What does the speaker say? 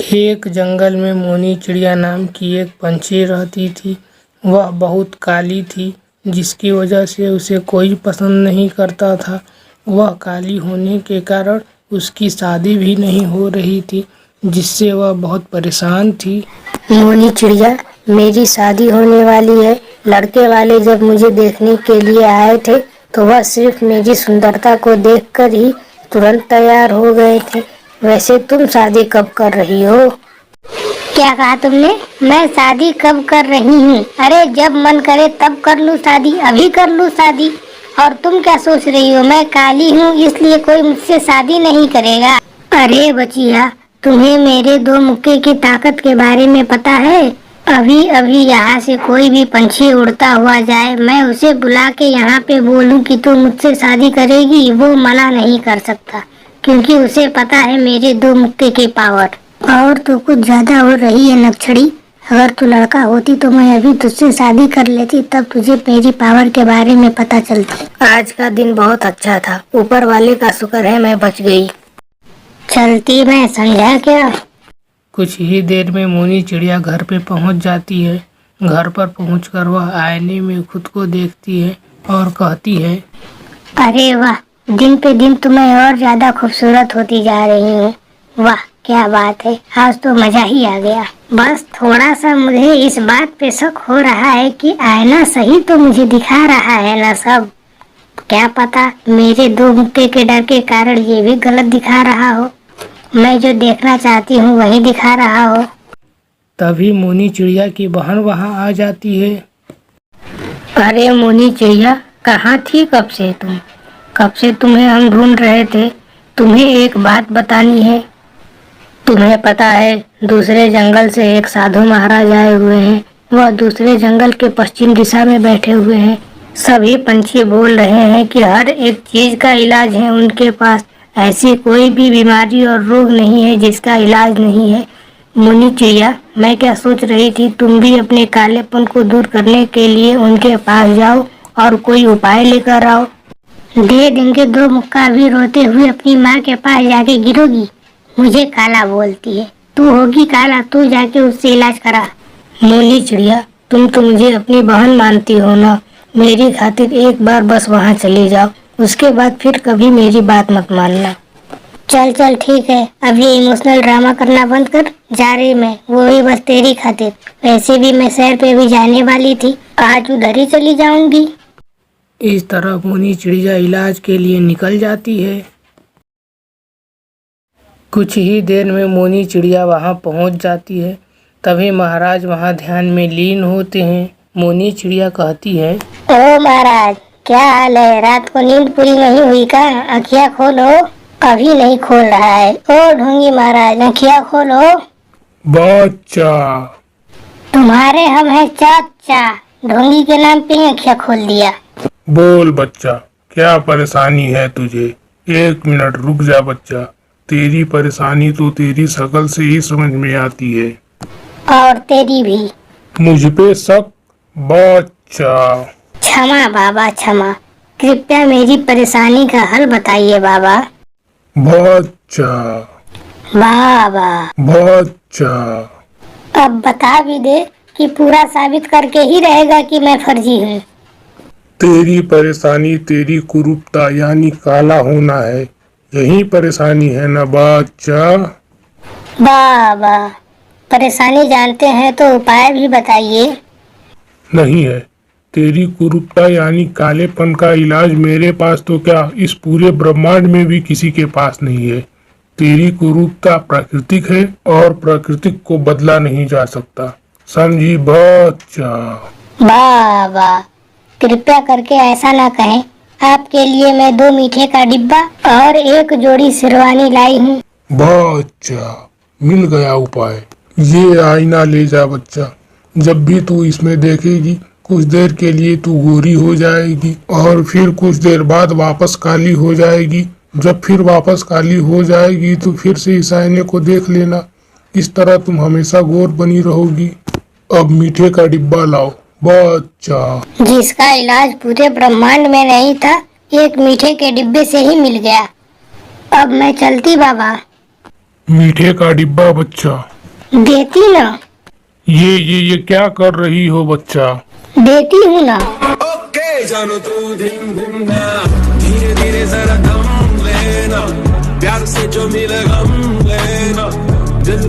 एक जंगल में मोनी चिड़िया नाम की एक पंछी रहती थी। वह बहुत काली थी, जिसकी वजह से उसे कोई पसंद नहीं करता था। वह काली होने के कारण उसकी शादी भी नहीं हो रही थी, जिससे वह बहुत परेशान थी। मोनी चिड़िया, मेरी शादी होने वाली है। लड़के वाले जब मुझे देखने के लिए आए थे तो वह सिर्फ मेरी सुंदरता को देखकर ही तुरंत तैयार हो गए थे। वैसे तुम शादी कब कर रही हो? क्या कहा तुमने? मैं शादी कब कर रही हूँ? अरे जब मन करे तब कर लूँ शादी, अभी कर लूँ शादी। और तुम क्या सोच रही हो, मैं काली हूँ इसलिए कोई मुझसे शादी नहीं करेगा? अरे बचिया, तुम्हें मेरे दो मुक्के की ताकत के बारे में पता है? अभी अभी यहाँ से कोई भी पंछी उड़ता हुआ जाए, मैं उसे बुला के यहाँ पे बोलूँ कि तू मुझसे शादी करेगी, वो मना नहीं कर सकता, क्योंकि उसे पता है मेरे दो मुक्के के पावर। और तो कुछ ज्यादा हो रही है नक्छड़ी। अगर तू लड़का होती तो मैं अभी तुझसे शादी कर लेती, तब तुझे मेरी पावर के बारे में पता चलती। आज का दिन बहुत अच्छा था, ऊपर वाले का शुक्र है मैं बच गई। चलती मैं, समझा क्या? कुछ ही देर में मोनी चिड़िया घर पे पहुंच जाती है। घर पर पहुंचकर वह आईने में खुद को देखती है और कहती है, अरे वाह, दिन पे दिन तो मैं और ज्यादा खूबसूरत होती जा रही हूँ। वाह क्या बात है, आज तो मजा ही आ गया। बस थोड़ा सा मुझे इस बात पे शक हो रहा है कि आईना सही तो मुझे दिखा रहा है ना सब। क्या पता मेरे दो मुक्के के डर के कारण ये भी गलत दिखा रहा हो, मैं जो देखना चाहती हूँ वही दिखा रहा हो। तभी मोनी चिड़िया की बहन वहां आ जाती है। अरे मोनी चिड़िया, कहाँ थी कब से तुम? कब से तुम्हें हम ढूंढ रहे थे। तुम्हें एक बात बतानी है। तुम्हें पता है दूसरे जंगल से एक साधु महाराज आए हुए हैं। वह दूसरे जंगल के पश्चिम दिशा में बैठे हुए हैं। सभी पंछी बोल रहे हैं कि हर एक चीज का इलाज है उनके पास। ऐसी कोई भी बीमारी और रोग नहीं है जिसका इलाज नहीं है। मोनी चिड़िया, मैं क्या सोच रही थी, तुम भी अपने कालेपन को दूर करने के लिए उनके पास जाओ और कोई उपाय लेकर आओ। दे देंगे दो मुक्का, भी रोते हुए अपनी माँ के पास जाके गिरोगी। मुझे काला बोलती है, तू होगी काला, तू जाके उससे इलाज करा। मोनी चिड़िया, तुम तो मुझे अपनी बहन मानती हो ना। मेरी खातिर एक बार बस वहाँ चले जाओ, उसके बाद फिर कभी मेरी बात मत मानना। चल चल ठीक है, अब ये इमोशनल ड्रामा करना बंद कर। जा रही मैं, वो भी बस तेरी खातिर। वैसे भी मैं शहर पे भी जाने वाली थी, आज उधर ही चली जाऊंगी। इस तरह मोनी चिड़िया इलाज के लिए निकल जाती है। कुछ ही देर में मोनी चिड़िया वहां पहुंच जाती है। तभी महाराज वहां ध्यान में लीन होते हैं। मोनी चिड़िया कहती है, ओ महाराज, क्या हाल है? रात को नींद पूरी नहीं हुई का? आँखियाँ खोलो। अभी नहीं खोल रहा है। ओ ढोंगी महाराज, आँखियाँ खोलो। बच्चा, तुम्हारे हम हैं चाचा, ढोंगी के नाम पे ही आँखियाँ खोल दिया। बोल बच्चा, क्या परेशानी है तुझे? एक मिनट रुक जा बच्चा, तेरी परेशानी तो तेरी शक्ल से ही समझ में आती है। और तेरी भी। मुझ पे शक? बच्चा, क्षमा बाबा क्षमा, कृपया मेरी परेशानी का हल बताइए बाबा। बच्चा, बाबा बच्चा, अब बता भी दे कि पूरा साबित करके ही रहेगा कि मैं फर्जी हूँ। तेरी परेशानी तेरी कुरूपता यानी काला होना है, यही परेशानी है ना बच्चा? बाबा परेशानी जानते हैं तो उपाय भी बताइए। नहीं है, तेरी कुरूपता यानी कालेपन का इलाज मेरे पास तो क्या इस पूरे ब्रह्मांड में भी किसी के पास नहीं है। तेरी कुरूपता प्राकृतिक है और प्राकृतिक को बदला नहीं जा सकता, समझी बच्चा? बाबा कृपया करके ऐसा ना कहें, आपके लिए मैं 2 मीठे का डिब्बा और 1 जोड़ी शेरवानी लाई हूँ। बच्चा, मिल गया उपाय। ये आईना ले जा बच्चा, जब भी तू इसमें देखेगी कुछ देर के लिए तू गोरी हो जाएगी और फिर कुछ देर बाद वापस काली हो जाएगी। जब फिर वापस काली हो जाएगी तो फिर से इस आईने को देख लेना। इस तरह तुम हमेशा गोर बनी रहोगी। अब मीठे का डिब्बा लाओ बच्चा। जिसका इलाज पूरे ब्रह्मांड में नहीं था, एक मीठे के डिब्बे से ही मिल गया। अब मैं चलती बाबा। मीठे का डिब्बा बच्चा। देती ना। ये क्या कर रही हो बच्चा? देती हूँ ना। ओके जानो तू धिम धिम ना, धीरे धीरे जरा दम लेना, प्यार से जो मिले गम लेना, दिल